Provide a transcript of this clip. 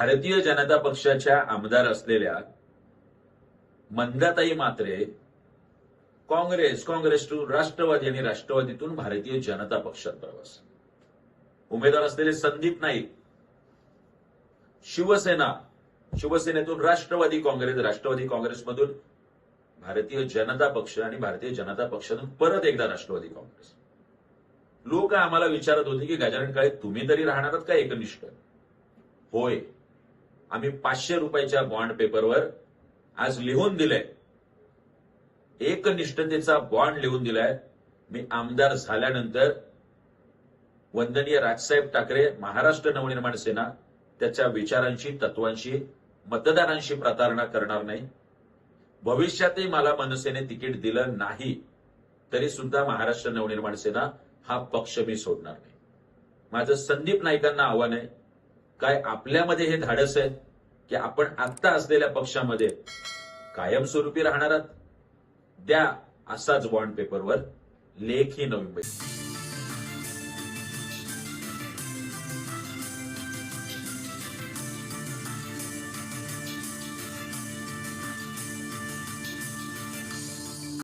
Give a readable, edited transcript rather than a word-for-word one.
भारतीय जनता पक्षाच्या आमदार असलेल्या मंदाताई म्हात्रे काँग्रेसतून राष्ट्रवादी आणि राष्ट्रवादीतून भारतीय जनता पक्षात प्रवास. उमेदवार असलेले संदीप नाईक शिवसेनेतून राष्ट्रवादी काँग्रेसमधून भारतीय जनता पक्ष आणि भारतीय जनता पक्षातून परत एकदा राष्ट्रवादी काँग्रेस. लोक आम्हाला विचारत होते की गजानन काळे तुम्ही तरी राहणार का एकनिष्ठ. होय, आम्ही 500 रुपयाच्या बॉन्ड पेपरवर आज लिहून दिलंय, एकनिष्ठतेचा बॉन्ड लिहून दिलाय. मी आमदार झाल्यानंतर वंदनीय राजसाहेब ठाकरे महाराष्ट्र नवनिर्माण सेना त्याच्या विचारांशी, तत्वांशी, मतदारांशी प्रतारणा करणार नाही. भविष्यातही मला मनसेने तिकीट दिलं नाही तरी सुद्धा महाराष्ट्र नवनिर्माण सेना हा पक्ष मी सोडणार नाही. माझं संदीप नाईकांना आव्हान आहे, काय आपल्यामध्ये हे धाडस आहे की आपण आत्ता असलेल्या पक्षामध्ये कायमस्वरूपी राहणार आहात? द्या असाच बॉन्ड पेपरवर लेखी नोव्हेंबर.